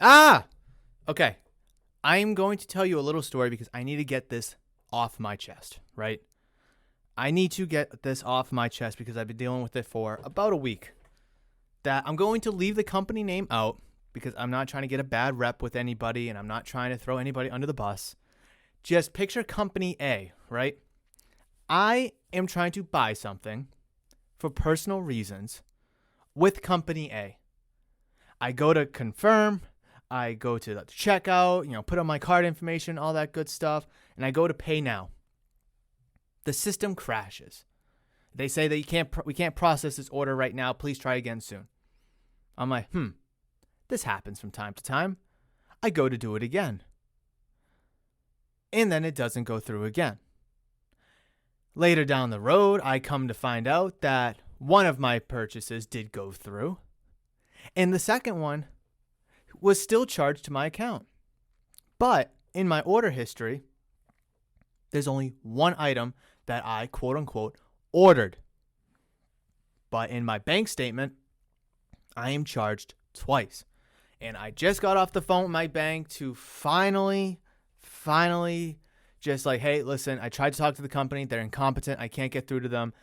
Okay. I am going to tell you a little story because I need to get this off my chest, right? I need to get this off my chest because I've been dealing with it for about a week. That I'm going to leave the company name out because I'm not trying to get a bad rep with anybody and I'm not trying to throw anybody under the bus. Just picture company A, right? I am trying to buy something for personal reasons with company A. I go to confirm, I go to the checkout, put on my card information, all that good stuff, and I go to pay now. The system crashes. They say that we can't process this order right now. Please try again soon. I'm like, this happens from time to time. I go to do it again. And then it doesn't go through again. Later down the road, I come to find out that one of my purchases did go through. And the second one was still charged to my account. But in my order history, there's only one item that I quote unquote ordered. But in my bank statement, I am charged twice. And I just got off the phone with my bank to finally just like, hey, listen, I tried to talk to the company. They're incompetent. I can't get through to them.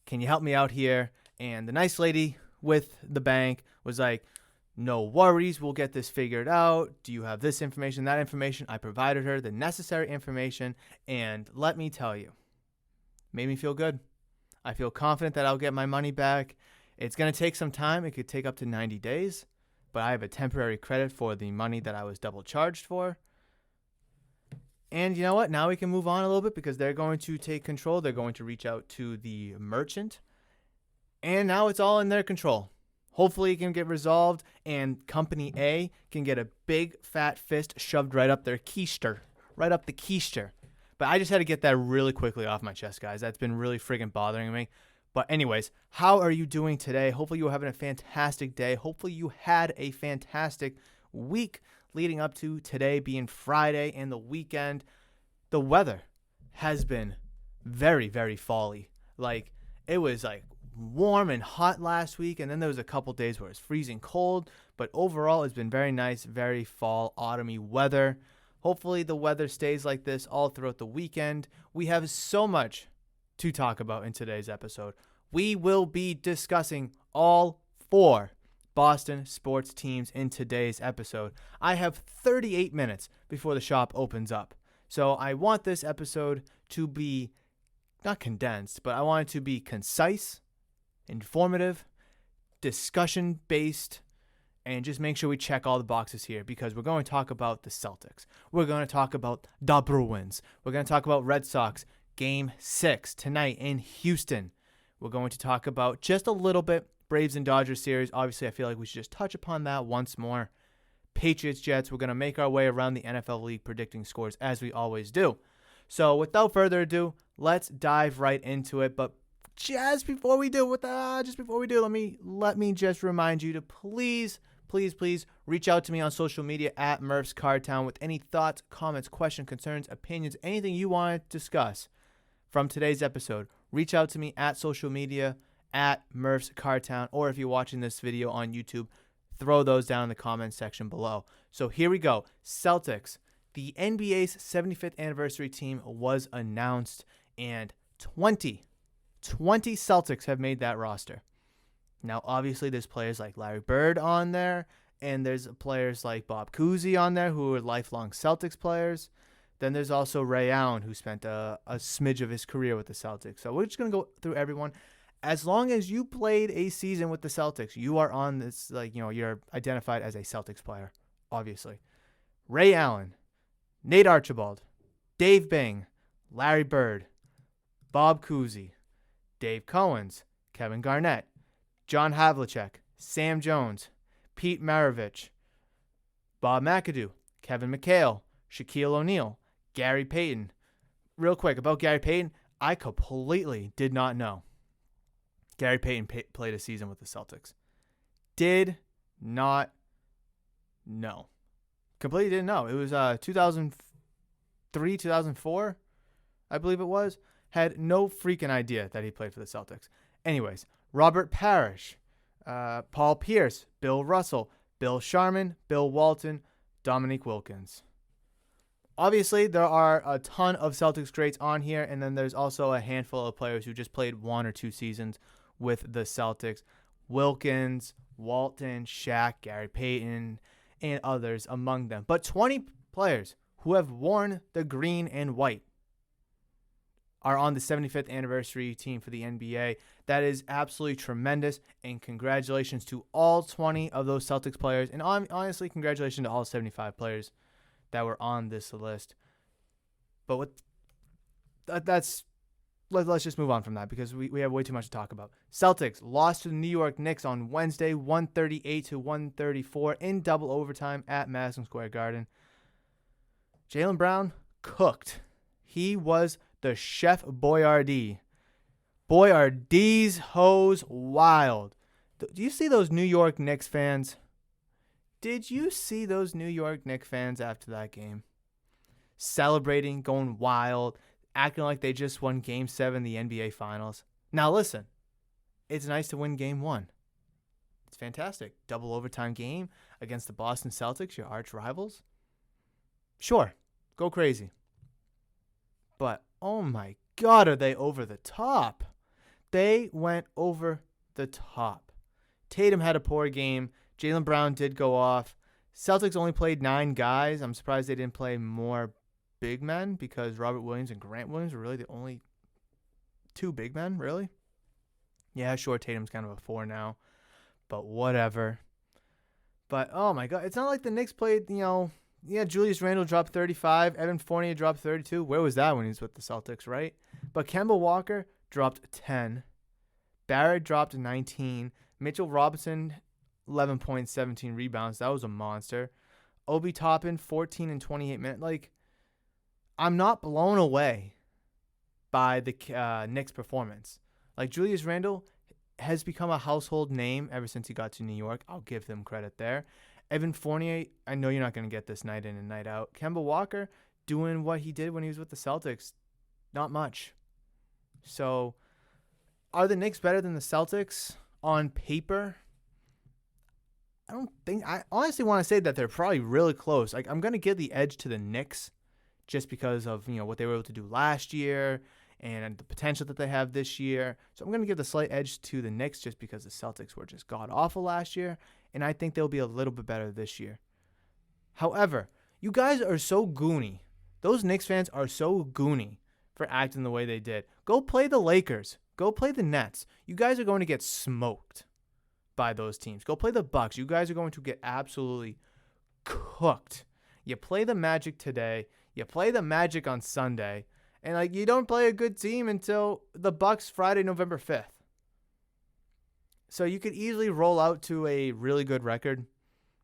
Can you help me out here? And the nice lady with the bank was like, no worries. We'll get this figured out. Do you have this information, that information? I provided her the necessary information. And let me tell you, made me feel good. I feel confident that I'll get my money back. It's going to take some time. It could take up to 90 days. But I have a temporary credit for the money that I was double charged for. And you know what? Now we can move on a little bit because they're going to take control. They're going to reach out to the merchant. And now it's all in their control. Hopefully it can get resolved and company A can get a big fat fist shoved right up their keister. Right up the keister. But I just had to get that really quickly off my chest, guys. That's been really friggin' bothering me. But anyways, how are you doing today? Hopefully you're having a fantastic day. Hopefully you had a fantastic week leading up to today being Friday and the weekend. The weather has been very, very fall-y. Like, it was like warm and hot last week, and then there was a couple days where it's freezing cold. But overall, it's been very nice, very fall, autumny weather. Hopefully the weather stays like this all throughout the weekend. We have so much to talk about in today's episode. We will be discussing all four Boston sports teams in today's episode. I have 38 minutes before the shop opens up. So I want this episode to be not condensed, but I want it to be concise, informative, discussion-based, and just make sure we check all the boxes here because we're going to talk about the Celtics. We're going to talk about the Bruins. We're going to talk about Red Sox Game 6 tonight in Houston. We're going to talk about just a little bit Braves and Dodgers series. Obviously, I feel like we should just touch upon that once more. Patriots, Jets. We're going to make our way around the NFL league predicting scores as we always do. So without further ado, let's dive right into it. But just before we do, let me just remind you to please reach out to me on social media at Murph's Cardtown with any thoughts, comments, questions, concerns, opinions, anything you want to discuss from today's episode. Reach out to me at social media at Murph's Cardtown, or if you're watching this video on YouTube, throw those down in the comments section below. So here we go. Celtics, the NBA's 75th anniversary team was announced, and 20 Celtics have made that roster. Now, obviously, there's players like Larry Bird on there, and there's players like Bob Cousy on there who are lifelong Celtics players. Then there's also Ray Allen, who spent a smidge of his career with the Celtics. So we're just going to go through everyone. As long as you played a season with the Celtics, you are on this, you're identified as a Celtics player, obviously. Ray Allen, Nate Archibald, Dave Bing, Larry Bird, Bob Cousy, Dave Cowens, Kevin Garnett, John Havlicek, Sam Jones, Pete Maravich, Bob McAdoo, Kevin McHale, Shaquille O'Neal, Gary Payton. Real quick, about Gary Payton, I completely did not know Gary Payton played a season with the Celtics. Did not know. Completely didn't know. It was 2003, 2004, I believe it was. Had no freaking idea that he played for the Celtics. Anyways, Robert Parrish, Paul Pierce, Bill Russell, Bill Sharman, Bill Walton, Dominique Wilkins. Obviously, there are a ton of Celtics greats on here, and then there's also a handful of players who just played 1 or 2 seasons with the Celtics. Wilkins, Walton, Shaq, Gary Payton, and others among them. But 20 players who have worn the green and white are on the 75th anniversary team for the NBA. That is absolutely tremendous, and congratulations to all 20 of those Celtics players, and honestly, congratulations to all 75 players that were on this list. But let's just move on from that because we have way too much to talk about. Celtics lost to the New York Knicks on Wednesday, 138-134 in double overtime at Madison Square Garden. Jaylen Brown cooked. He was the Chef Boyardee. Boy, are these hoes wild. Do you see those New York Knicks fans? Did you see those New York Knicks fans after that game? Celebrating, going wild, acting like they just won Game 7 of the NBA Finals. Now listen, it's nice to win Game 1. It's fantastic. Double overtime game against the Boston Celtics, your arch rivals. Sure, go crazy. But, oh my God, are they over the top? They went over the top. Tatum had a poor game. Jaylen Brown did go off. Celtics only played 9 guys. I'm surprised they didn't play more big men because Robert Williams and Grant Williams were really the only 2 big men, really. Yeah, sure, Tatum's kind of a 4 now, but whatever. But, oh my God, it's not like the Knicks played, Julius Randle dropped 35. Evan Fournier dropped 32. Where was that when he was with the Celtics, right? But Kemba Walker dropped 10. Barrett dropped 19. Mitchell Robinson, 11 points, 17 rebounds. That was a monster. Obi Toppin, 14 and 28 minutes. Like, I'm not blown away by the Knicks' performance. Like, Julius Randle has become a household name ever since he got to New York. I'll give them credit there. Evan Fournier, I know you're not going to get this night in and night out. Kemba Walker doing what he did when he was with the Celtics. Not much. So, are the Knicks better than the Celtics on paper? I don't think. I honestly want to say that they're probably really close. Like, I'm going to give the edge to the Knicks just because of, what they were able to do last year and the potential that they have this year. So I'm going to give the slight edge to the Knicks just because the Celtics were just god-awful last year, and I think they'll be a little bit better this year. However, you guys are so goony. Those Knicks fans are so goony for acting the way they did. Go play the Lakers. Go play the Nets. You guys are going to get smoked by those teams. Go play the Bucks. You guys are going to get absolutely cooked. You play the Magic today. You play the Magic on Sunday. And you don't play a good team until the Bucks Friday, November 5th. So you could easily roll out to a really good record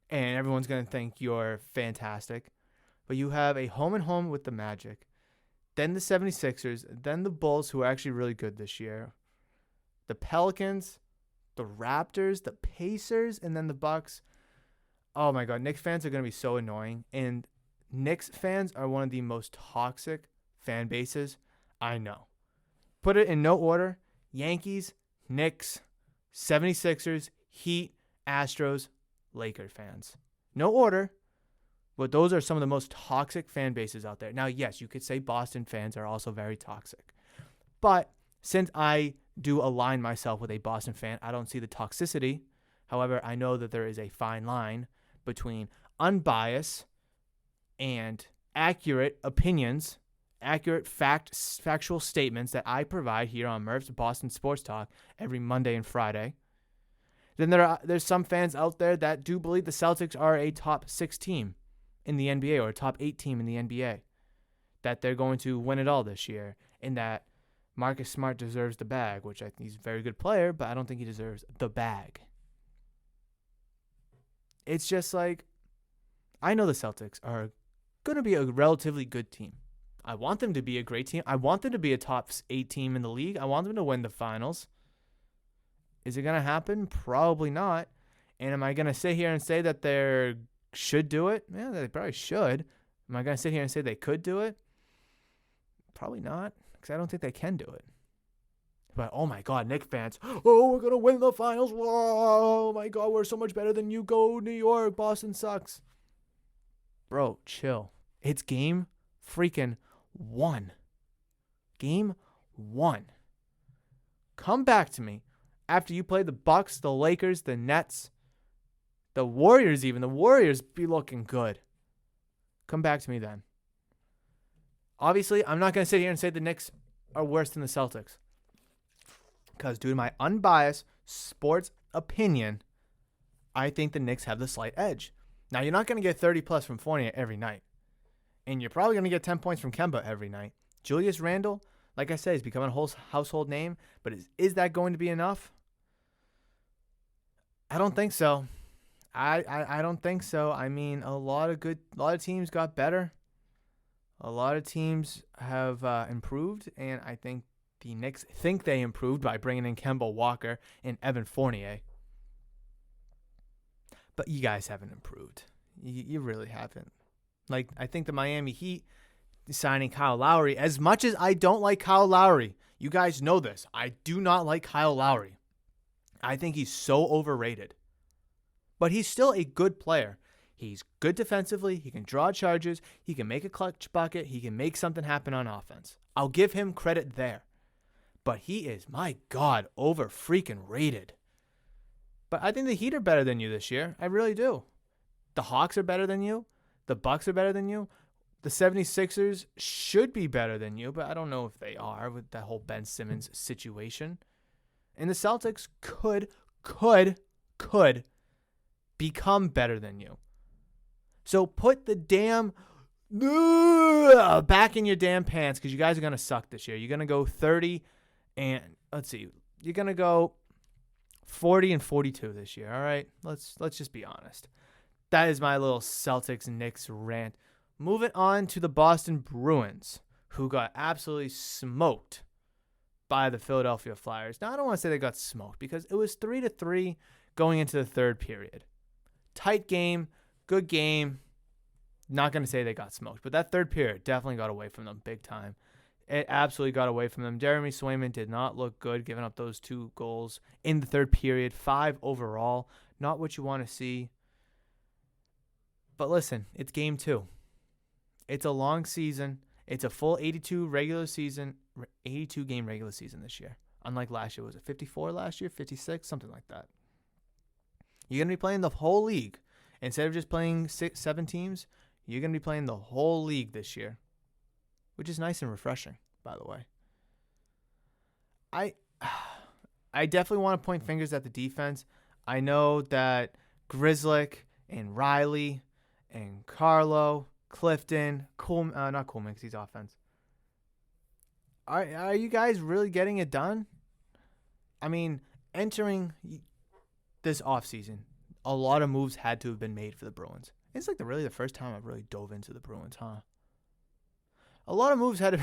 and everyone's going to think you're fantastic. But you have a home and home with the Magic, then the 76ers, then the Bulls, who are actually really good this year, the Pelicans, the Raptors, the Pacers, and then the Bucks. Oh my God, Knicks fans are going to be so annoying. And Knicks fans are one of the most toxic fan bases I know. Put it in no order: Yankees, Knicks, 76ers, Heat, Astros, Lakers fans. No order, but those are some of the most toxic fan bases out there. Now, yes, you could say Boston fans are also very toxic. But since I do align myself with a Boston fan, I don't see the toxicity. However, I know that there is a fine line between unbiased and accurate opinions, accurate factual statements that I provide here on Murph's Boston Sports Talk every Monday and Friday. Then there's some fans out there that do believe the Celtics are a top 6 team in the NBA or a top 8 team in the NBA, that they're going to win it all this year, and that Marcus Smart deserves the bag, which I think he's a very good player, but I don't think he deserves the bag. It's just I know the Celtics are going to be a relatively good team. I want them to be a great team. I want them to be a top 8 team in the league. I want them to win the finals. Is it going to happen? Probably not. And am I going to sit here and say that they should do it? Yeah, they probably should. Am I going to sit here and say they could do it? Probably not, because I don't think they can do it. But, oh, my God, Knicks fans. Oh, we're going to win the finals. Whoa, oh, my God, we're so much better than you. Go, New York. Boston sucks. Bro, chill. It's game freaking 1. Game 1. Come back to me after you play the Bucks, the Lakers, the Nets, the Warriors even. The Warriors be looking good. Come back to me then. Obviously, I'm not going to sit here and say the Knicks are worse than the Celtics. Because due to my unbiased sports opinion, I think the Knicks have the slight edge. Now, you're not going to get 30 plus from Fournier every night. And you're probably going to get 10 points from Kemba every night. Julius Randle, like I said, he's becoming a household name. But is that going to be enough? I don't think so. I don't think so. I mean, a lot of teams got better. A lot of teams have improved, and I think the Knicks think they improved by bringing in Kemba Walker and Evan Fournier. But you guys haven't improved. You really haven't. Like, I think the Miami Heat signing Kyle Lowry, as much as I don't like Kyle Lowry, you guys know this. I do not like Kyle Lowry. I think he's so overrated. But he's still a good player. He's good defensively. He can draw charges. He can make a clutch bucket. He can make something happen on offense. I'll give him credit there. But he is, my God, over freaking rated. But I think the Heat are better than you this year. I really do. The Hawks are better than you. The Bucks are better than you. The 76ers should be better than you, but I don't know if they are with that whole Ben Simmons situation. And the Celtics could become better than you. So put the damn back in your damn pants, because you guys are going to suck this year. You're going to go 30 and, let's see, you're going to go 40 and 42 this year, all right? Let's just be honest. That is my little Celtics Knicks rant. Moving on to the Boston Bruins, who got absolutely smoked by the Philadelphia Flyers. Now, I don't want to say they got smoked, because it was 3-3 going into the third period. Tight game, good game. Not going to say they got smoked, but that third period definitely got away from them big time. It absolutely got away from them. Jeremy Swayman did not look good, giving up those 2 goals in the third period. 5 overall. Not what you want to see. But listen, it's game 2. It's a long season. It's a full 82 game regular season this year. Unlike last year. Was it 54 last year? 56? Something like that. You're going to be playing the whole league. Instead of just playing 7 teams, you're going to be playing the whole league this year. Which is nice and refreshing, by the way. I definitely want to point fingers at the defense. I know that Grzelcyk and Riley and Carlo, Clifton, not Coleman because he's offense. Are you guys really getting it done? I mean, entering this offseason, a lot of moves had to have been made for the Bruins. It's like the first time I've really dove into the Bruins, huh? A lot of moves had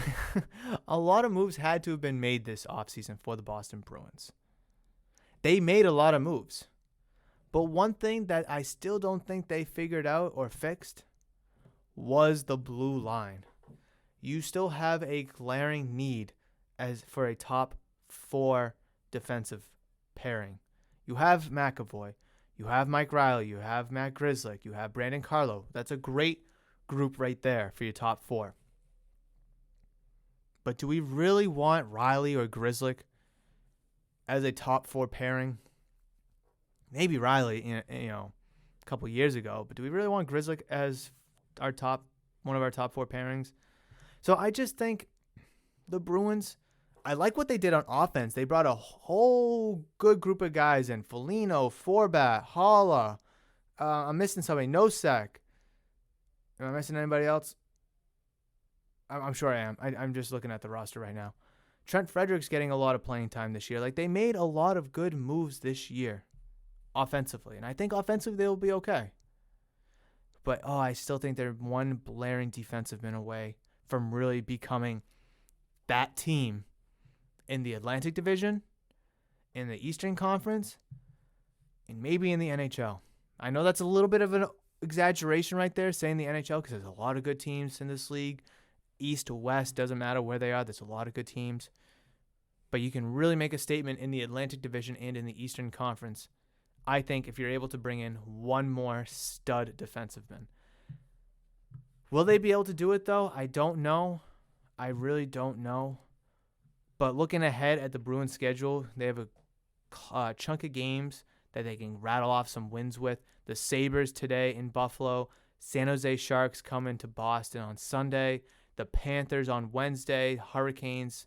to have been made this offseason for the Boston Bruins. They made a lot of moves. But one thing that I still don't think they figured out or fixed was the blue line. You still have a glaring need for a top 4 defensive pairing. You have McAvoy. You have Mike Riley. You have Matt Grzelcyk. You have Brandon Carlo. That's a great group right there for your top 4. But do we really want Riley or Grzelcyk as a top 4 pairing? Maybe Riley, a couple years ago. But do we really want Grzelcyk as one of our top 4 pairings? So I just think the Bruins, I like what they did on offense. They brought a whole good group of guys in. Foligno, Forbat, Holla. I'm missing somebody. Nosek. Am I missing anybody else? I'm sure I am. I'm just looking at the roster right now. Trent Frederick's getting a lot of playing time this year. Like, they made a lot of good moves this year offensively. And I think offensively they'll be okay. But, I still think they're one blaring defensive man away from really becoming that team in the Atlantic Division, in the Eastern Conference, and maybe in the NHL. I know that's a little bit of an exaggeration right there, saying the NHL, because there's a lot of good teams in this league. East to West, doesn't matter where they are. There's a lot of good teams. but you can really make a statement in the Atlantic Division and in the Eastern Conference, I think, if you're able to bring in one more stud defensiveman. Will they be able to do it, though? I don't know. I really don't know. But looking ahead at the Bruins schedule, they have a chunk of games that they can rattle off some wins with. The Sabres today in Buffalo. San Jose Sharks coming to Boston on Sunday. The Panthers on Wednesday. Hurricanes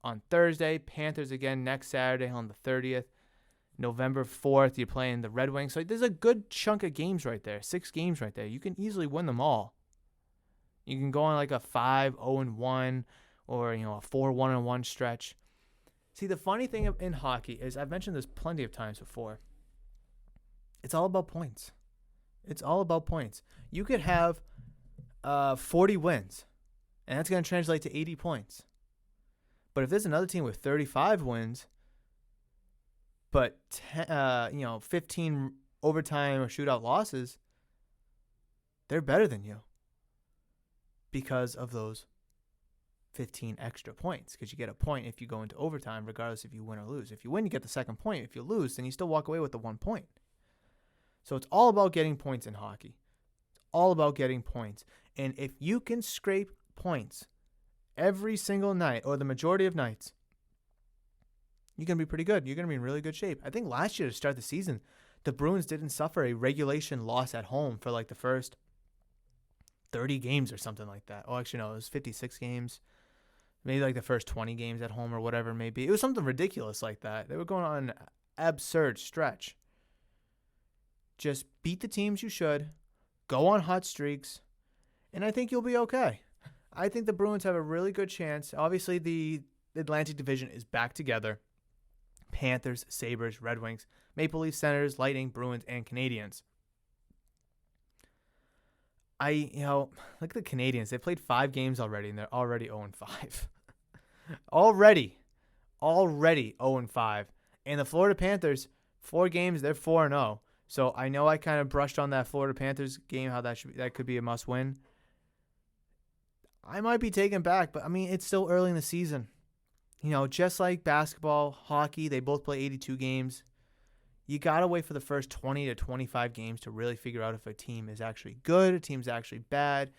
on Thursday. Panthers again next Saturday on the 30th. November 4th, you're playing the Red Wings. So there's a good chunk of games right there. 6 games right there. You can easily win them all. You can go on like a 5-0-1 or, a 4-1-1 stretch. See, the funny thing in hockey is, I've mentioned this plenty of times before, it's all about points. It's all about points. You could have 40 wins, and that's going to translate to 80 points. But if there's another team with 35 wins, but 15 overtime or shootout losses, they're better than you because of those 15 extra points, because you get a point if you go into overtime, regardless if you win or lose. If you win, you get the second point. If you lose, then you still walk away with the 1 point. So it's all about getting points in hockey. It's all about getting points. And if you can scrape points every single night, or the majority of nights, you're going to be pretty good. You're going to be in really good shape. I think last year to start the season, the Bruins didn't suffer a regulation loss at home for like the first 30 games or something like that. Oh, actually, no, it was 56 games. Maybe like the first 20 games at home or whatever it may be. It was something ridiculous like that. They were going on an absurd stretch. Just beat the teams you should. Go on hot streaks. And I think you'll be okay. I think the Bruins have a really good chance. Obviously, the Atlantic Division is back together. Panthers, Sabres, Red Wings, Maple Leafs, Senators, Lightning, Bruins, and Canadiens. Look at the Canadiens. They played 5 games already, and they're already 0-5. Already 0-5. And the Florida Panthers, 4 games, they're 4-0. So I know I kind of brushed on that Florida Panthers game, how that could be a must-win. I might be taken back, but, it's still early in the season. Just like basketball, hockey, they both play 82 games. You got to wait for the first 20 to 25 games to really figure out if a team is actually good, a team's actually bad,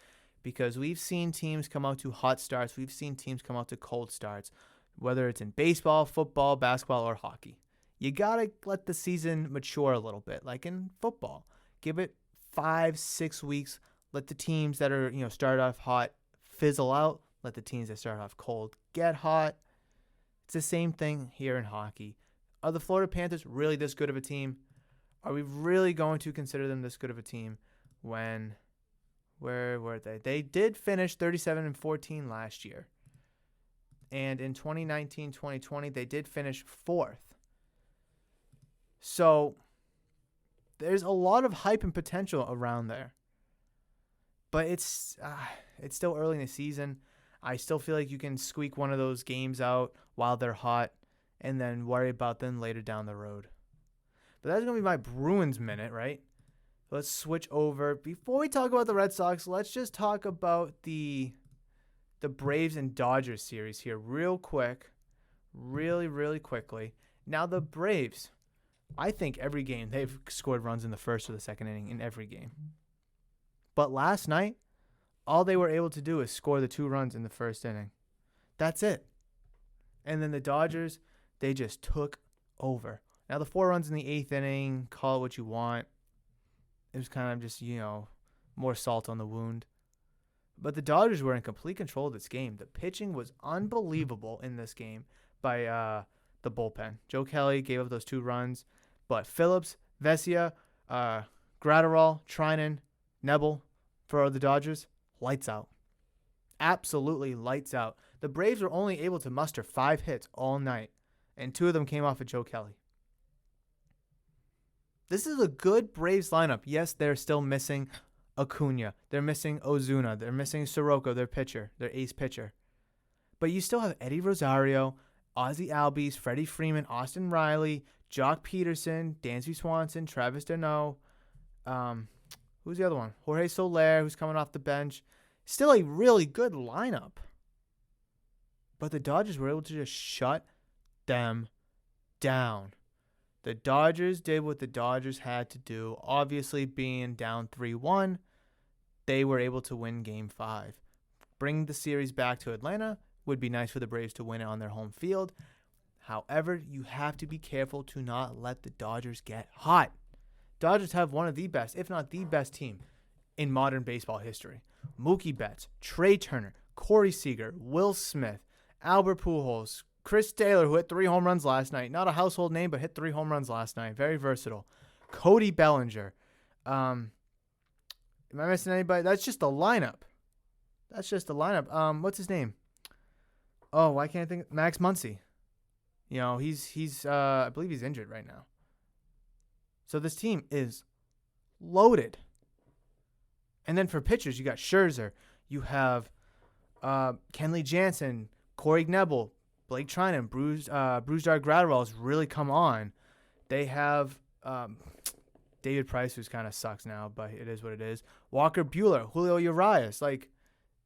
because we've seen teams come out to hot starts. We've seen teams come out to cold starts, whether it's in baseball, football, basketball, or hockey. You got to let the season mature a little bit, like in football. Give it 5-6 weeks. Let the teams that are, start off hot fizzle out. Let the teams that start off cold get hot. It's the same thing here in hockey. Are the Florida Panthers really this good of a team? Are we really going to consider them this good of a team when, where were they? They did finish 37-14 last year. And in 2019-2020, they did finish 4th. So there's a lot of hype and potential around there. But it's still early in the season. I still feel like you can squeak one of those games out while they're hot and then worry about them later down the road. But that's going to be my Bruins minute, right? Let's switch over. Before we talk about the Red Sox, let's just talk about the Braves and Dodgers series here real quick. Really, really quickly. Now, the Braves, I think every game they've scored runs in the first or the second inning in every game. But last night, all they were able to do is score the 2 runs in the first inning. That's it. And then the Dodgers, they just took over. Now, the 4 runs in the 8th inning, call it what you want. It was kind of just, more salt on the wound. But the Dodgers were in complete control of this game. The pitching was unbelievable in this game by the bullpen. Joe Kelly gave up those 2 runs. But Phillips, Vesia, Gratterall, Trinan, Nebel for the Dodgers, lights out. Absolutely lights out. The Braves were only able to muster 5 hits all night, and 2 of them came off of Joe Kelly. This is a good Braves lineup. Yes, they're still missing Acuna. They're missing Ozuna. They're missing Soroka, their pitcher, their ace pitcher. But you still have Eddie Rosario, Ozzie Albies, Freddie Freeman, Austin Riley, Jock Peterson, Dansby Swanson, Travis Deneau. Who's the other one? Jorge Soler, who's coming off the bench. Still a really good lineup. But the Dodgers were able to just shut them down. The Dodgers did what the Dodgers had to do. Obviously, being down 3-1, they were able to win Game 5. Bring the series back to Atlanta would be nice for the Braves to win it on their home field. However, you have to be careful to not let the Dodgers get hot. Dodgers have one of the best, if not the best team in modern baseball history. Mookie Betts, Trey Turner, Corey Seager, Will Smith, Albert Pujols, Chris Taylor, who hit 3 home runs last night. Not a household name, but hit 3 home runs last night. Very versatile. Cody Bellinger. Am I missing anybody? That's just the lineup. What's his name? Oh, why can't I think? Max Muncy. You know, he's I believe he's injured right now. So this team is loaded. And then for pitchers, you got Scherzer. You have Kenley Jansen, Corey Knebel, Blake Trinan, Brusdar Graterol has really come on. They have David Price, who's kind of sucks now, but it is what it is. Walker Buehler, Julio Urias. Like,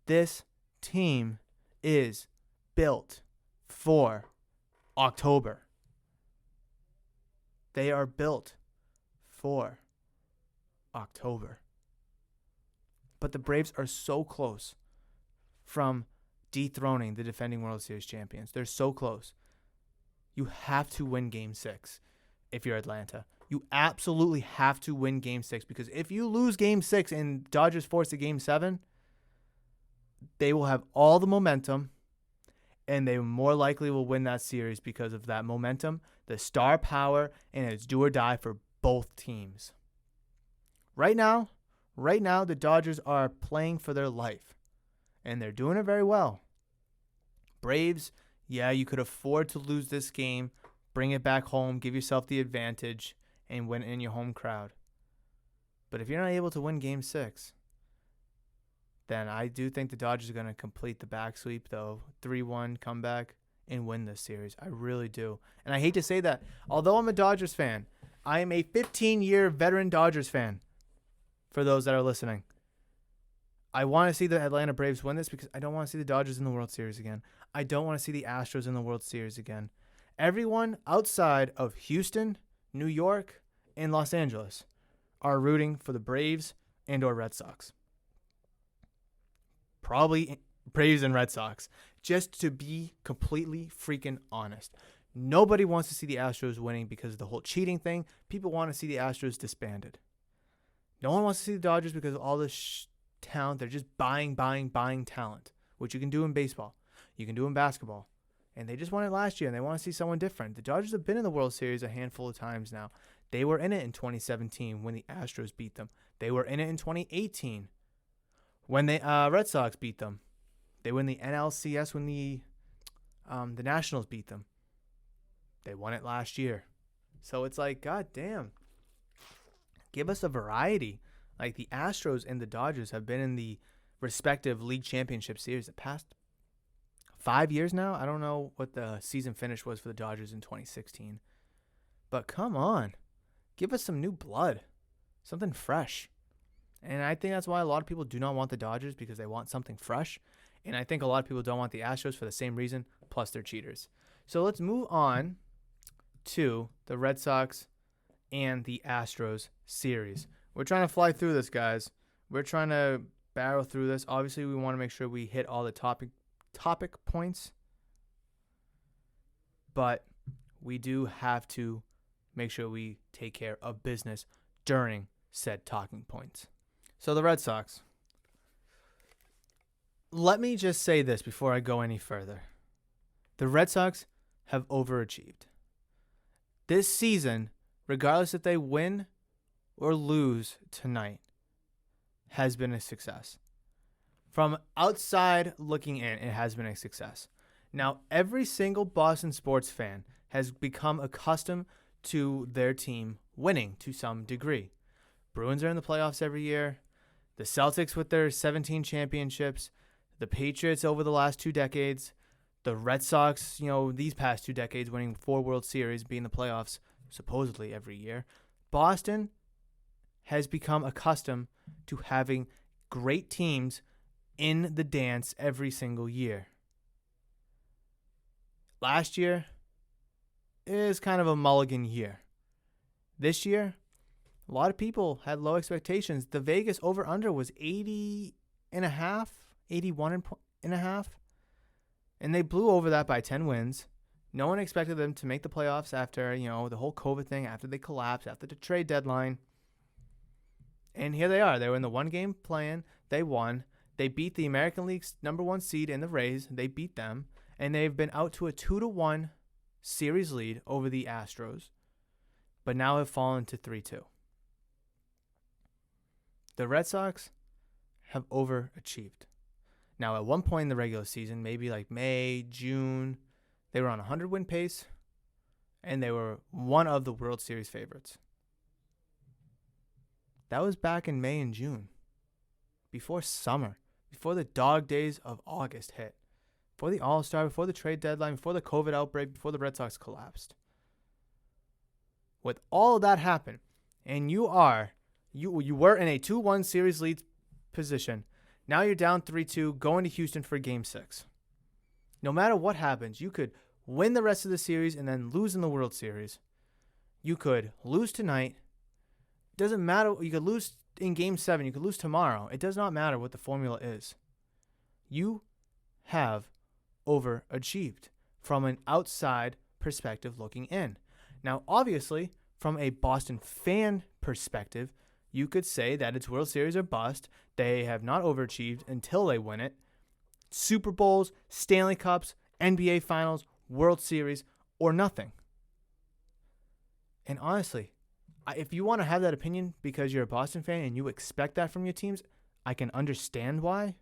this team is built for October. They are built for October. But the Braves are so close from dethroning the defending World Series champions. They're so close. You have to win Game 6 if you're Atlanta. You absolutely have to win Game 6, because if you lose Game 6 and Dodgers force to Game 7, they will have all the momentum, and they more likely will win that series because of that momentum, the star power, and it's do or die for both teams. Right now, the Dodgers are playing for their life, and they're doing it very well. Braves, yeah, you could afford to lose this game, bring it back home, give yourself the advantage, and win in your home crowd. But if you're not able to win Game 6, then I do think the Dodgers are going to complete the back sweep, though, 3-1 comeback, and win this series. I really do. And I hate to say that. Although I'm a Dodgers fan, I am a 15-year veteran Dodgers fan, for those that are listening. I want to see the Atlanta Braves win this because I don't want to see the Dodgers in the World Series again. I don't want to see the Astros in the World Series again. Everyone outside of Houston, New York, and Los Angeles are rooting for the Braves and or Red Sox. Probably Braves and Red Sox, just to be completely freaking honest. Nobody wants to see the Astros winning because of the whole cheating thing. People want to see the Astros disbanded. No one wants to see the Dodgers because of all this talent. They're just buying talent, which you can do in baseball. You can do in basketball. And they just won it last year, and they want to see someone different. The Dodgers have been in the World Series a handful of times now. They were in it in 2017 when the Astros beat them. They were in it in 2018 when the Red Sox beat them. They win the N.L.C.S. when the Nationals beat them. They won it last year. So it's like, God damn. Give us a variety. Like, the Astros and the Dodgers have been in the respective league championship series the past 5 years now. I don't know what the season finish was for the Dodgers in 2016. But come on. Give us some new blood. Something fresh. And I think that's why a lot of people do not want the Dodgers, because they want something fresh. And I think a lot of people don't want the Astros for the same reason, plus they're cheaters. So let's move on to the Red Sox and the Astros series. We're trying to fly through this, guys. We're trying to barrel through this. Obviously, we want to make sure we hit all the topic points. But we do have to make sure we take care of business during said talking points. So the Red Sox. Let me just say this before I go any further. The Red Sox have overachieved. This season, regardless if they win or lose tonight, has been a success. From outside looking in, it has been a success. Now, every single Boston sports fan has become accustomed to their team winning to some degree. Bruins are in the playoffs every year. The Celtics with their 17 championships. The Patriots over the last 2 decades. The Red Sox, these past 2 decades, winning 4 World Series, being in the playoffs supposedly every year. Boston has become accustomed to having great teams in the dance every single year. Last year, is kind of a mulligan year. This year, a lot of people had low expectations. The Vegas over-under was 80 and a half, 81 and a half, and they blew over that by 10 wins. No one expected them to make the playoffs after, the whole COVID thing, after they collapsed, after the trade deadline. And here they are. They were in the one-game play-in. They won. They beat the American League's number one seed in the Rays. They beat them. And they've been out to a 2-1 series lead over the Astros, but now have fallen to 3-2. The Red Sox have overachieved. Now, at one point in the regular season, maybe like May, June, they were on a 100-win pace, and they were one of the World Series favorites. That was back in May and June, before summer, before the dog days of August hit, before the All-Star, before the trade deadline, before the COVID outbreak, before the Red Sox collapsed. With all of that happen, and you were in a 2-1 series lead position. Now you're down 3-2, going to Houston for Game 6. No matter what happens, you could win the rest of the series and then lose in the World Series. You could lose tonight. Doesn't matter. You could lose in Game 7. You could lose tomorrow. It does not matter what the formula is. You have overachieved from an outside perspective looking in. Now, obviously, from a Boston fan perspective, you could say that it's World Series or bust. They have not overachieved until they win it. Super Bowls, Stanley Cups, NBA Finals, World Series, or nothing. And honestly, if you want to have that opinion because you're a Boston fan and you expect that from your teams, I can understand why.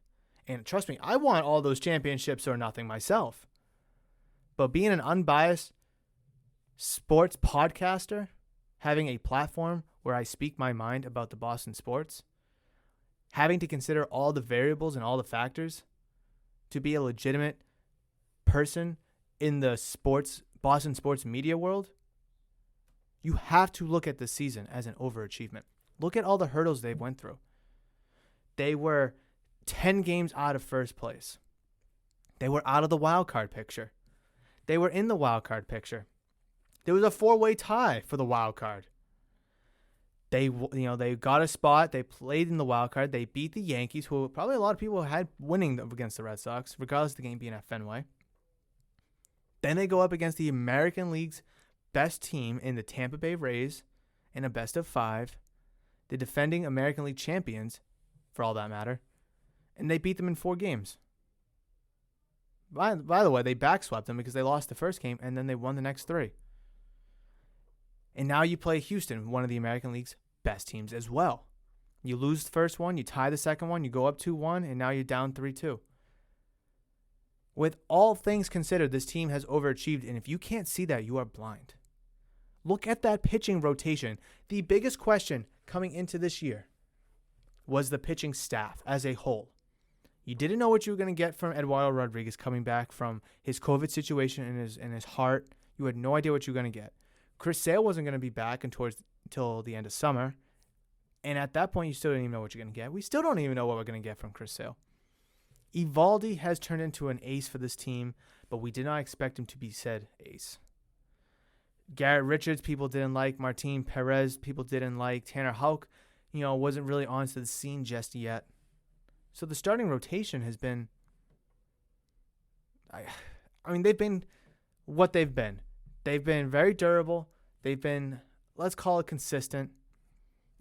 And trust me, I want all those championships or nothing myself. But being an unbiased sports podcaster, having a platform where I speak my mind about the Boston sports, having to consider all the variables and all the factors to be a legitimate person in the Boston sports media world, you have to look at this season as an overachievement. Look at all the hurdles they went through. They were 10 games out of first place. They were out of the wild card picture. They were in the wild card picture. There was a 4-way tie for the wild card. They got a spot. They played in the wild card. They beat the Yankees, who probably a lot of people had winning against the Red Sox, regardless of the game being at Fenway. Then they go up against the American League's best team in the Tampa Bay Rays in a best of 5, the defending American League champions, for all that matter, and they beat them in 4 games. By the way, they backswept them because they lost the first game, and then they won the next 3. And now you play Houston, one of the American League's best teams as well. You lose the first one, you tie the second one, you go up 2-1, and now you're down 3-2. With all things considered, this team has overachieved, and if you can't see that, you are blind. Look at that pitching rotation. The biggest question coming into this year was the pitching staff as a whole. You didn't know what you were going to get from Eduardo Rodriguez coming back from his COVID situation in his heart. You had no idea what you were going to get. Chris Sale wasn't going to be back until the end of summer. And at that point, you still didn't even know what you're going to get. We still don't even know what we're going to get from Chris Sale. Eovaldi has turned into an ace for this team, but we did not expect him to be said ace. Garrett Richards, people didn't like. Martin Perez, people didn't like. Tanner Houck, wasn't really onto the scene just yet. So the starting rotation has been, they've been what they've been. They've been very durable. They've been, let's call it consistent.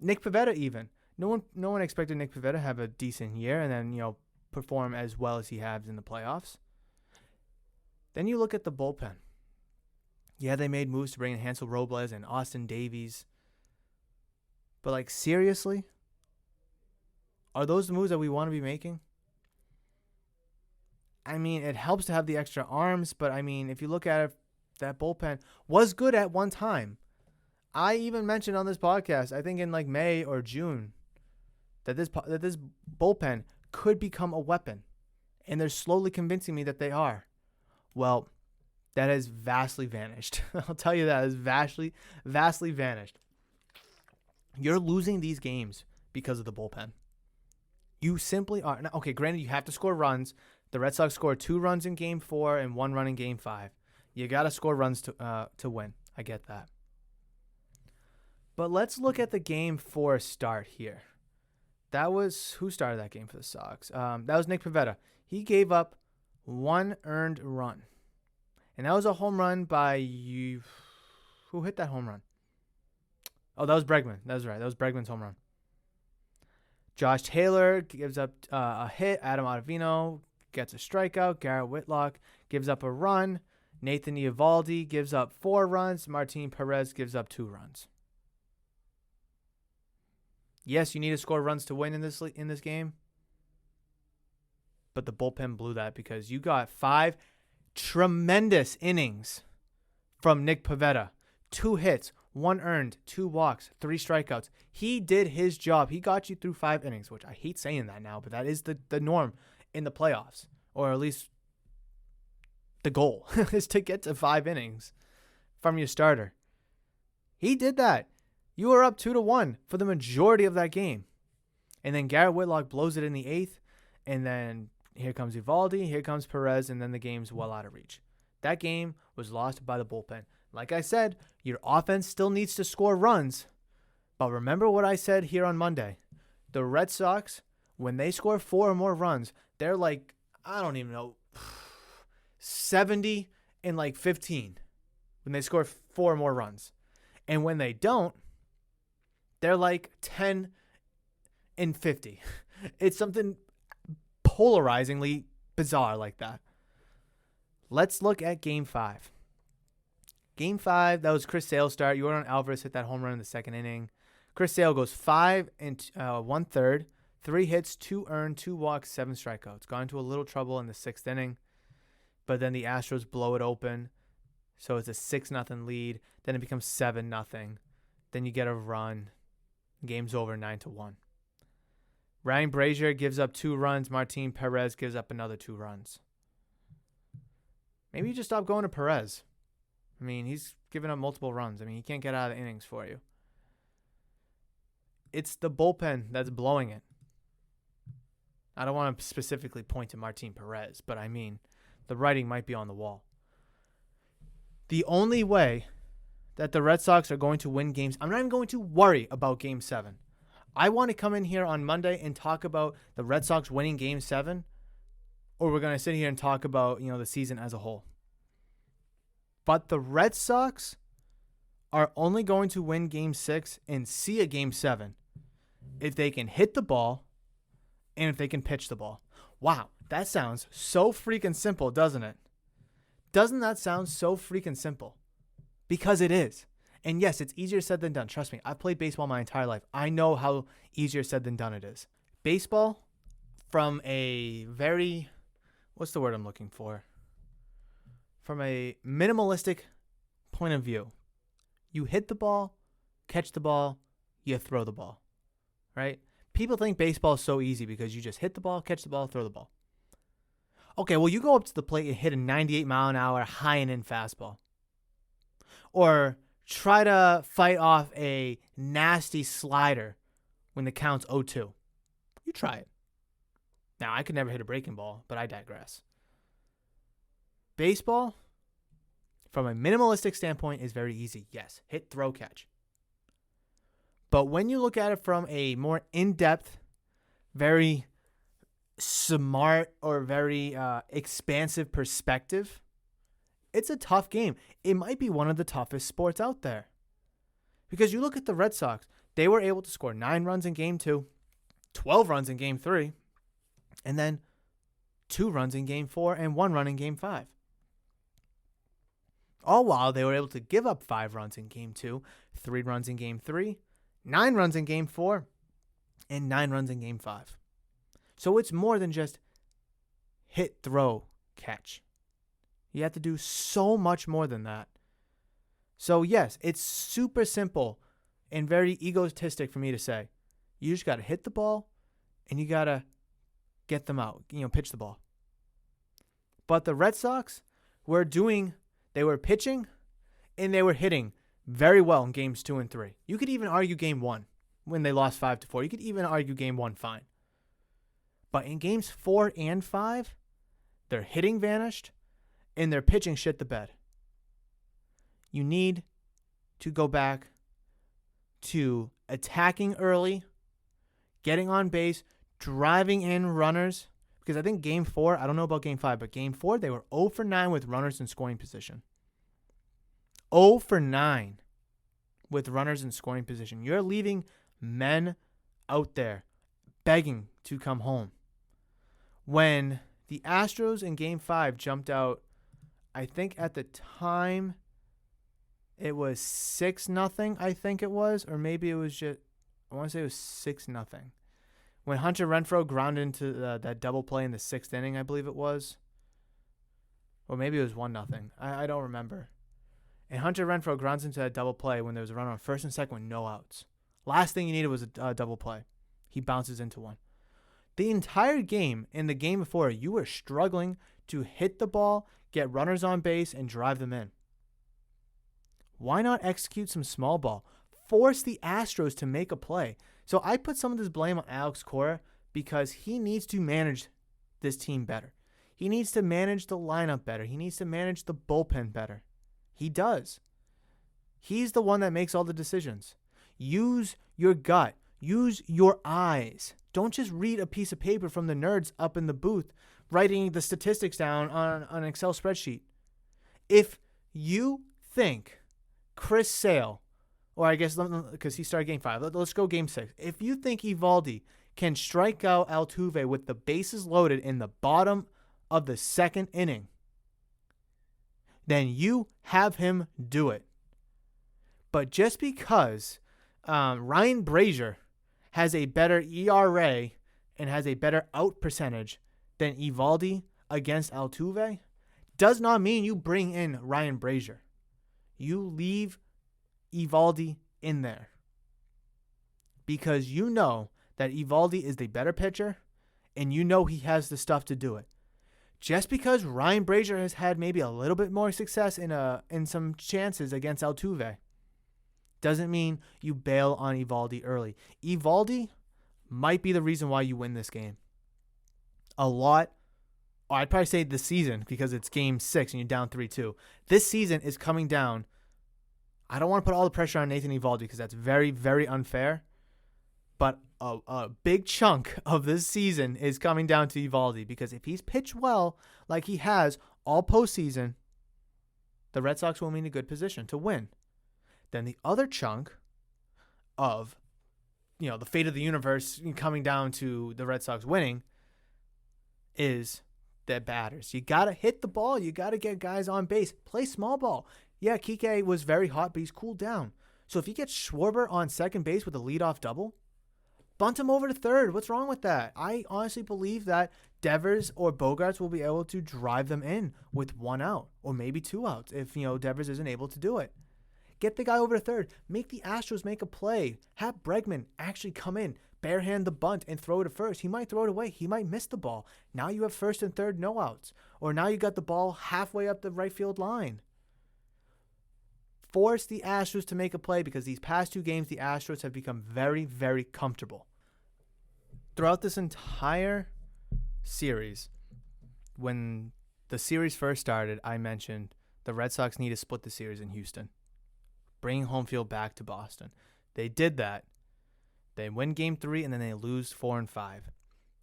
Nick Pivetta even. No one expected Nick Pivetta to have a decent year and then, perform as well as he has in the playoffs. Then you look at the bullpen. Yeah, they made moves to bring in Hansel Robles and Austin Davies. But, seriously? Are those the moves that we want to be making? It helps to have the extra arms, but, if you look at it, that bullpen was good at one time. I even mentioned on this podcast, I think in May or June, that this bullpen could become a weapon. And they're slowly convincing me that they are. Well, that has vastly vanished. I'll tell you that has vastly vanished. You're losing these games because of the bullpen. You simply are. Okay, granted, you have to score runs. The Red Sox scored 2 runs in Game 4 and 1 run in Game 5. You got to score runs to win. I get that. But let's look at the game 4 start here. That was, who started that game for the Sox? That was Nick Pivetta. He gave up 1 earned run. And that was a home run by you. Who hit that home run? Oh, that was Bregman. That was right. That was Bregman's home run. Josh Taylor gives up a hit. Adam Ottavino gets a strikeout. Garrett Whitlock gives up a run. Nathan Eovaldi gives up 4 runs. Martin Perez gives up 2 runs. Yes, you need to score runs to win in this game. But the bullpen blew that because you got 5 tremendous innings from Nick Pivetta. 2 hits, 1 earned, 2 walks, 3 strikeouts. He did his job. He got you through 5 innings, which I hate saying that now, but that is the norm in the playoffs, or at least the goal is to get to 5 innings from your starter. He did that. You were up 2-1 for the majority of that game. And then Garrett Whitlock blows it in the 8th, and then here comes Eovaldi, here comes Perez, and then the game's well out of reach. That game was lost by the bullpen. Like I said, your offense still needs to score runs. But remember what I said here on Monday. The Red Sox, when they score 4 or more runs, they're like, I don't even know, 70 and like 15 when they score 4 or more runs. And when they don't, they're like 10 and 50. It's something polarizingly bizarre like that. Let's look at Game 5. Game 5, that was Chris Sale's start. Yordan Alvarez hit that home run in the 2nd inning. Chris Sale goes 5 1/3, 3 hits, 2 earned, 2 walks, 7 strikeouts. Got into a little trouble in the 6th inning, but then the Astros blow it open. So it's a 6-0 lead. Then it becomes 7-0. Then you get a run. Game's over 9-1. Ryan Brazier gives up 2 runs. Martin Perez gives up another 2 runs. Maybe you just stop going to Perez. I mean, he's given up multiple runs. I mean, he can't get out of the innings for you. It's the bullpen that's blowing it. I don't want to specifically point to Martin Perez, but I mean, the writing might be on the wall. The only way that the Red Sox are going to win games, I'm not even going to worry about Game 7. I want to come in here on Monday and talk about the Red Sox winning Game 7, or we're going to sit here and talk about, the season as a whole. But the Red Sox are only going to win Game 6 and see a Game 7 if they can hit the ball and if they can pitch the ball. Wow, that sounds so freaking simple, doesn't it? Doesn't that sound so freaking simple? Because it is. And yes, it's easier said than done. Trust me, I've played baseball my entire life. I know how easier said than done it is. Baseball, from a very, what's the word I'm looking for? From a minimalistic point of view, you hit the ball, catch the ball, you throw the ball, right? People think baseball is so easy because you just hit the ball, catch the ball, throw the ball. Okay, well, you go up to the plate and hit a 98-mile-an-hour high-and-in fastball. Or try to fight off a nasty slider when the count's 0-2. You try it. Now, I could never hit a breaking ball, but I digress. Baseball, from a minimalistic standpoint, is very easy. Yes, hit, throw, catch. But when you look at it from a more in-depth, very smart or very expansive perspective, it's a tough game. It might be one of the toughest sports out there. Because you look at the Red Sox, they were able to score 9 runs in Game 2, 12 runs in Game 3, and then 2 runs in Game 4 and 1 run in Game 5. All while they were able to give up 5 runs in Game 2, 3 runs in Game 3, 9 runs in Game 4, and 9 runs in Game 5. So it's more than just hit, throw, catch. You have to do so much more than that. So yes, it's super simple and very egotistic for me to say. You just got to hit the ball and you got to get them out, pitch the ball. But the Red Sox they were pitching and they were hitting very well in Games 2 and 3. You could even argue Game 1 when they lost 5-4. You could even argue Game 1 fine. But in Games 4 and 5, their hitting vanished and their pitching shit the bed. You need to go back to attacking early, getting on base, driving in runners. Because I think Game 4, I don't know about Game 5, but Game 4, they were 0 for 9 with runners in scoring position. 0 for 9 with runners in scoring position. You're leaving men out there begging to come home. When the Astros in Game 5 jumped out, I think at the time it was 6-0, I think it was. Or maybe it was just, I want to say it was 6-0. When Hunter Renfroe grounded into that double play in the 6th inning, I believe it was. Or maybe it was 1-0. I don't remember. And Hunter Renfroe grounds into that double play when there was a runner on first and second with no outs. Last thing he needed was a double play. He bounces into one. The entire game, in the game before, you were struggling to hit the ball, get runners on base, and drive them in. Why not execute some small ball? Force the Astros to make a play. So I put some of this blame on Alex Cora because he needs to manage this team better. He needs to manage the lineup better. He needs to manage the bullpen better. He does. He's the one that makes all the decisions. Use your gut. Use your eyes. Don't just read a piece of paper from the nerds up in the booth writing the statistics down on an Excel spreadsheet. If you think Chris Sale, or I guess because he started Game 5, let's go Game 6. If you think Eovaldi can strike out Altuve with the bases loaded in the bottom of the 2nd inning, then you have him do it. But just because Ryan Brazier has a better ERA and has a better out percentage than Eovaldi against Altuve does not mean you bring in Ryan Brazier. You leave Eovaldi in there because you know that Eovaldi is the better pitcher and you know he has the stuff to do it. Just because Ryan Brazier has had maybe a little bit more success in some chances against Altuve doesn't mean you bail on Eovaldi early. Eovaldi might be the reason why you win this game. A lot, or I'd probably say the season because it's Game 6 and you're down 3-2. This season is coming down. I don't want to put all the pressure on Nathan Eovaldi because that's very, very unfair. But a big chunk of this season is coming down to Eovaldi because if he's pitched well like he has all postseason, the Red Sox will be in a good position to win. Then the other chunk of, the fate of the universe coming down to the Red Sox winning is their batters. You got to hit the ball. You got to get guys on base. Play small ball. Yeah, Kike was very hot, but he's cooled down. So if you get Schwarber on second base with a leadoff double, bunt him over to third. What's wrong with that? I honestly believe that Devers or Bogarts will be able to drive them in with 1 out or maybe 2 outs if, Devers isn't able to do it. Get the guy over to third. Make the Astros make a play. Have Bregman actually come in, barehand the bunt, and throw it to first. He might throw it away. He might miss the ball. Now you have first and third no outs. Or now you got the ball halfway up the right field line. Force the Astros to make a play because these past 2 games, the Astros have become very, very comfortable. Throughout this entire series, when the series first started, I mentioned the Red Sox need to split the series in Houston, bringing home field back to Boston. They did that. They win Game 3, and then they lose 4 and 5.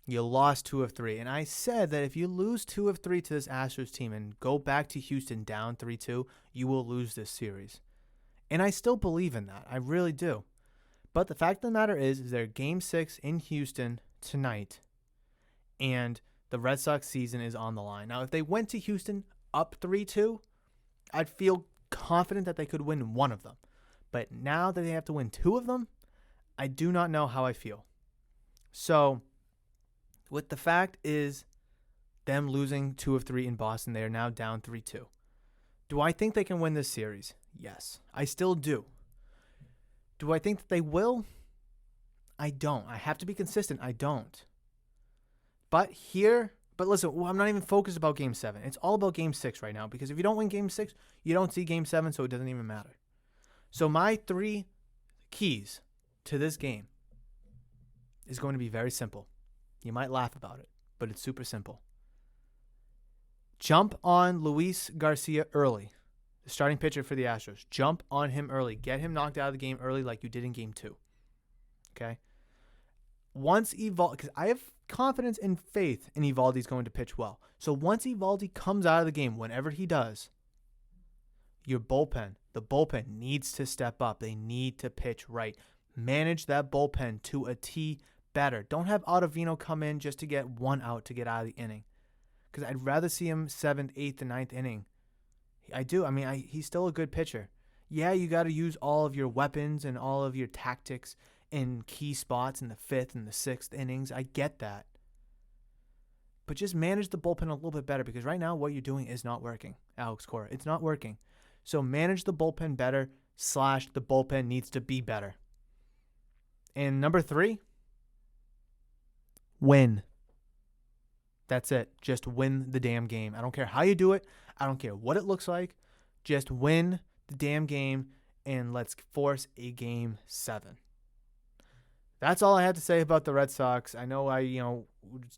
You lost 2 of 3. And I said that if you lose 2 of 3 to this Astros team and go back to Houston down 3-2, you will lose this series. And I still believe in that. I really do. But the fact of the matter is they're Game 6 in Houston tonight, and the Red Sox season is on the line. Now, if they went to Houston up 3-2, I'd feel confident that they could win 1 of them. But now that they have to win 2 of them, I do not know how I feel. So, with the fact is them losing 2 of 3 in Boston, they are now down 3-2. Do I think they can win this series? Yes, I still do. Do I think that they will? I don't. I have to be consistent. I don't. But listen, I'm not even focused about Game 7. It's all about Game 6 right now because if you don't win Game 6, you don't see Game 7, so it doesn't even matter. So my 3 keys to this game is going to be very simple. You might laugh about it, but it's super simple. Jump on Luis Garcia early. the starting pitcher for the Astros. Jump on him early. Get him knocked out of the game early like you did in Game 2. Okay? Once Evaldi, because I have confidence and faith in Evaldi's going to pitch well. So once Evaldi comes out of the game, whenever he does, the bullpen needs to step up. They need to pitch right. Manage that bullpen to a T better. Don't have Ottavino come in just to get one out to get out of the inning. Because I'd rather see him 7th, 8th, and 9th inning. I do. I mean, he's still a good pitcher. Yeah, you got to use all of your weapons and all of your tactics in key spots in the 5th and the 6th innings. I get that. But just manage the bullpen a little bit better, because right now what you're doing is not working, Alex Cora. It's not working. So manage the bullpen better / the bullpen needs to be better. And number 3, win. That's it. Just win the damn game. I don't care how you do it. I don't care what it looks like. Just win the damn game, and let's force a Game 7. That's all I have to say about the Red Sox. I know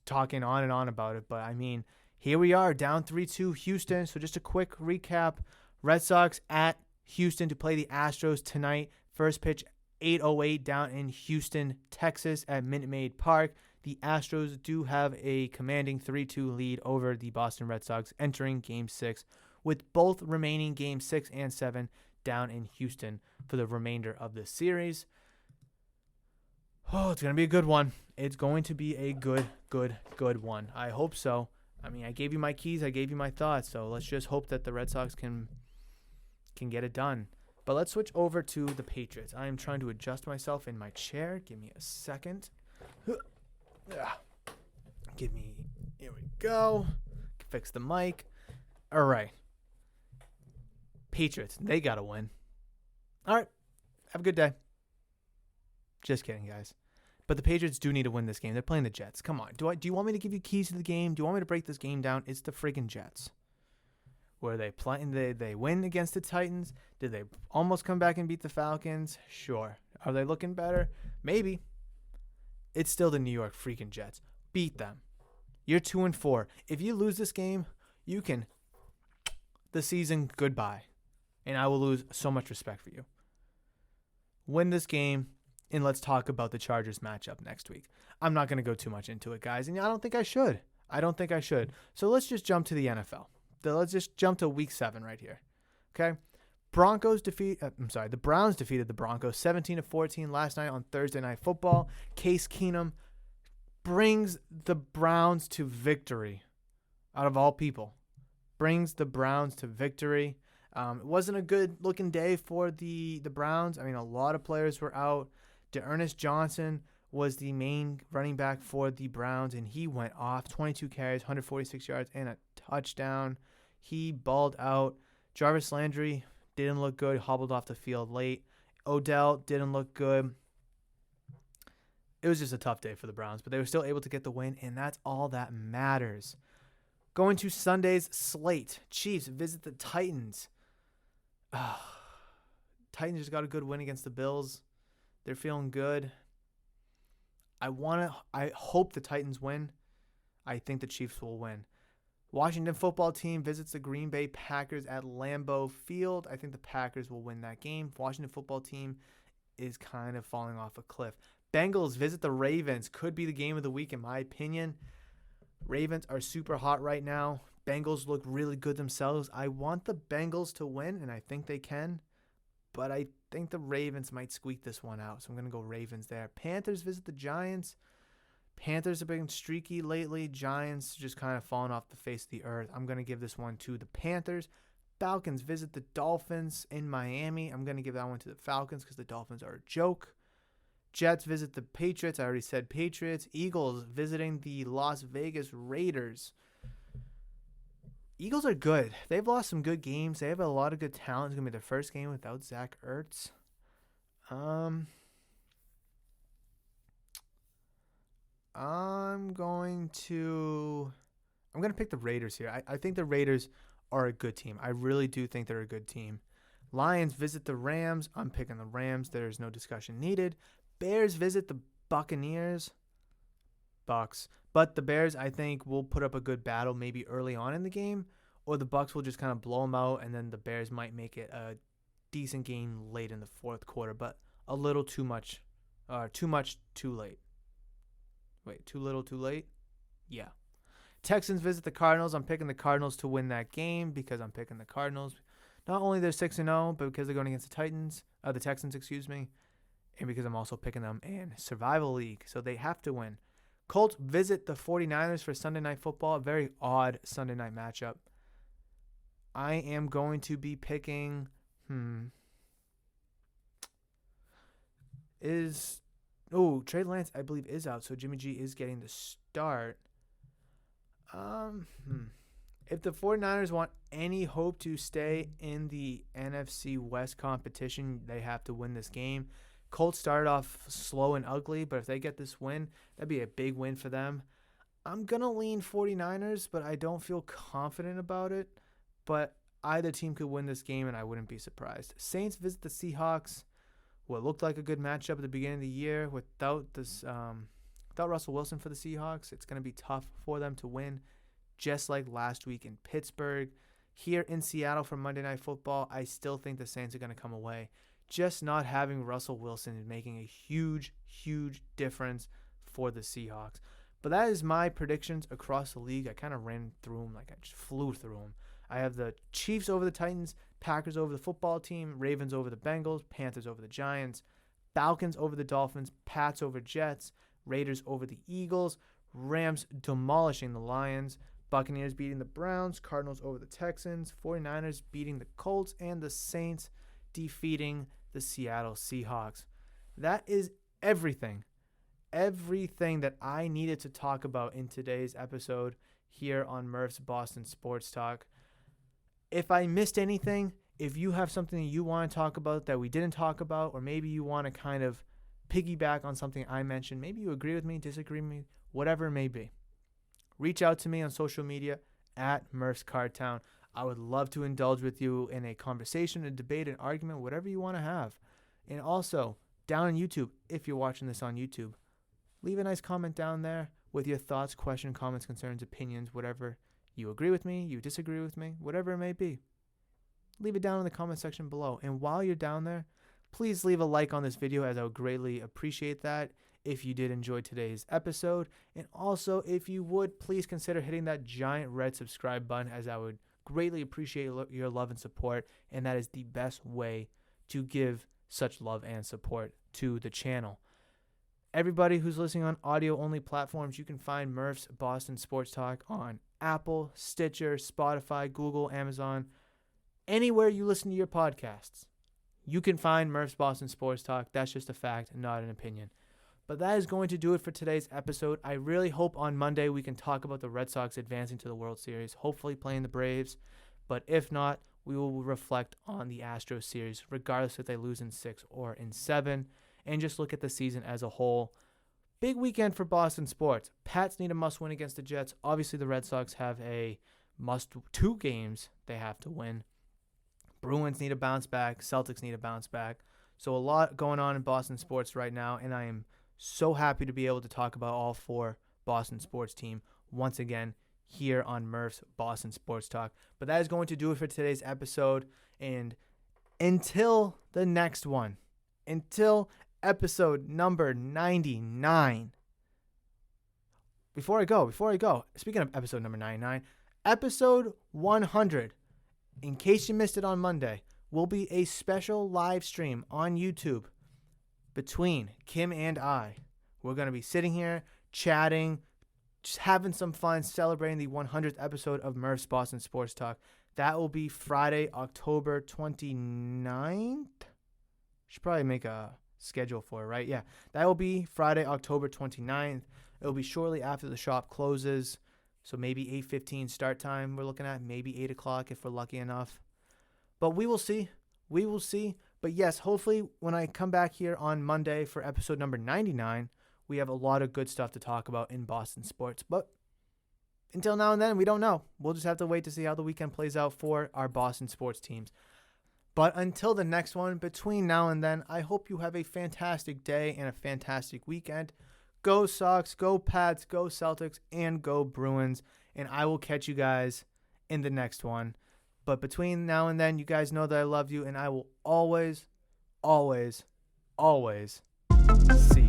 talking on and on about it, but I mean, here we are, down 3-2 Houston. So just a quick recap. Red Sox at Houston to play the Astros tonight. First pitch, 8:08 down in Houston, Texas at Minute Maid Park. The Astros do have a commanding 3-2 lead over the Boston Red Sox entering Game 6, with both remaining Game 6 and 7 down in Houston for the remainder of the series. Oh, it's going to be a good one. It's going to be a good one. I hope so. I mean, I gave you my keys. I gave you my thoughts. So let's just hope that the Red Sox can get it done. But let's switch over to the Patriots. I am trying to adjust myself in my chair. Give me a second. Here we go. Fix the mic. All right. Patriots, they got to win. All right. Have a good day. Just kidding, guys. But the Patriots do need to win this game. They're playing the Jets. Come on. Do you want me to give you keys to the game? Do you want me to break this game down? It's the freaking Jets. Where they play, they win against the Titans. Did they almost come back and beat the Falcons? Sure. Are they looking better? Maybe. It's still the New York freaking Jets. Beat them. You're 2-4. If you lose this game, you can the season goodbye. And I will lose so much respect for you. Win this game, and let's talk about the Chargers matchup next week. I'm not going to go too much into it, guys, and I don't think I should. So let's just jump to the NFL. Let's just jump to Week 7 right here. Okay? The Browns defeated the Broncos 17-14 last night on Thursday Night Football. Case Keenum brings the Browns to victory. Out of all people. Brings the Browns to victory. It wasn't a good-looking day for the Browns. I mean, a lot of players were out. D'Ernest Johnson was the main running back for the Browns, and he went off. 22 carries, 146 yards, and a touchdown. He balled out. Jarvis Landry didn't look good, hobbled off the field late. Odell didn't look good. It was just a tough day for the Browns, but they were still able to get the win, and that's all that matters. Going to Sunday's slate. Chiefs visit the Titans. Titans just got a good win against the Bills. They're feeling good. I hope the Titans win. I think the Chiefs will win. Washington football team visits the Green Bay Packers at Lambeau Field. I think the Packers will win that game. Washington football team is kind of falling off a cliff. Bengals visit the Ravens. Could be the game of the week in my opinion. Ravens are super hot right now. Bengals look really good themselves. I want the Bengals to win, and I think they can. But I think the Ravens might squeak this one out, so I'm going to go Ravens there. Panthers visit the Giants. Panthers have been streaky lately. Giants just kind of falling off the face of the earth. I'm going to give this one to the Panthers. Falcons visit the Dolphins in Miami. I'm going to give that one to the Falcons because the Dolphins are a joke. Jets visit the Patriots. I already said Patriots. Eagles visiting the Las Vegas Raiders. Eagles are good. They've lost some good games. They have a lot of good talent. It's going to be their first game without Zach Ertz. I'm going to pick the Raiders here. I think the Raiders are a good team. I really do think they're a good team. Lions visit the Rams. I'm picking the Rams. There's no discussion needed. Bears visit the Buccaneers. Bucks. But the Bears, I think, will put up a good battle maybe early on in the game, or the Bucks will just kind of blow them out, and then the Bears might make it a decent game late in the fourth quarter, but a little too much, too late. Wait, too little, too late? Yeah. Texans visit the Cardinals. I'm picking the Cardinals to win that game because I'm picking the Cardinals. Not only they're 6-0, but because they're going against the Texans, and because I'm also picking them in Survival League, so they have to win. Colts visit the 49ers for Sunday Night Football, a very odd Sunday night matchup. I am going to be picking, Trey Lance, I believe, is out, so Jimmy G is getting the start. If the 49ers want any hope to stay in the NFC West competition, they have to win this game. Colts started off slow and ugly, but if they get this win, that'd be a big win for them. I'm going to lean 49ers, but I don't feel confident about it. But either team could win this game, and I wouldn't be surprised. Saints visit the Seahawks. What looked like a good matchup at the beginning of the year without Russell Wilson for the Seahawks. It's going to be tough for them to win, just like last week in Pittsburgh. Here in Seattle for Monday Night Football, I still think the Saints are going to come away. Just not having Russell Wilson is making a huge, huge difference for the Seahawks. But that is my predictions across the league. I kind of ran through them, like I just flew through them. I have the Chiefs over the Titans, Packers over the football team, Ravens over the Bengals, Panthers over the Giants, Falcons over the Dolphins, Pats over Jets, Raiders over the Eagles, Rams demolishing the Lions, Buccaneers beating the Browns, Cardinals over the Texans, 49ers beating the Colts, and the Saints defeating the Seattle Seahawks. That is everything that I needed to talk about in today's episode here on Murph's Boston Sports Talk. If I missed anything, if you have something you want to talk about that we didn't talk about, or maybe you want to kind of piggyback on something I mentioned, maybe you agree with me, disagree with me, whatever it may be, reach out to me on social media at Murph's Cardtown. I would love to indulge with you in a conversation, a debate, an argument, whatever you want to have. And also, down on YouTube, if you're watching this on YouTube, leave a nice comment down there with your thoughts, questions, comments, concerns, opinions, whatever. You agree with me, you disagree with me, whatever it may be. Leave it down in the comment section below. And while you're down there, please leave a like on this video, as I would greatly appreciate that if you did enjoy today's episode. And also, if you would, please consider hitting that giant red subscribe button, as I would greatly appreciate your love and support. And that is the best way to give such love and support to the channel. Everybody who's listening on audio-only platforms, you can find Murph's Boston Sports Talk on Apple, Stitcher, Spotify, Google, Amazon, anywhere you listen to your podcasts. You can find Murph's Boston Sports Talk. That's just a fact, not an opinion. But that is going to do it for today's episode. I really hope on Monday we can talk about the Red Sox advancing to the World Series, hopefully playing the Braves. But if not, we will reflect on the Astros series, regardless if they lose in 6 or in 7, and just look at the season as a whole. Big weekend for Boston sports. Pats need a must-win against the Jets. Obviously, the Red Sox have a two games they have to win. Bruins need a bounce back. Celtics need a bounce back. So a lot going on in Boston sports right now, and I am so happy to be able to talk about all 4 Boston sports team once again here on Murph's Boston Sports Talk. But that is going to do it for today's episode. And until the next one, until episode number 99. Before I go, speaking of episode number 99, episode 100, in case you missed it on Monday, will be a special live stream on YouTube between Kim and I. We're going to be sitting here, chatting, just having some fun, celebrating the 100th episode of Murph's Boston Sports Talk. That will be Friday, October 29th. Should probably make a schedule for it, right? Yeah, that will be Friday, October 29th. It will be shortly after the shop closes, so maybe 8:15 start time we're looking at, maybe 8 o'clock if we're lucky enough. But we will see. But yes, hopefully when I come back here on Monday for episode number 99, we have a lot of good stuff to talk about in Boston sports. But until now and then, we don't know. We'll just have to wait to see how the weekend plays out for our Boston sports teams. But until the next one, between now and then, I hope you have a fantastic day and a fantastic weekend. Go Sox, go Pats, go Celtics, and go Bruins. And I will catch you guys in the next one. But between now and then, you guys know that I love you, and I will always, always, always see you.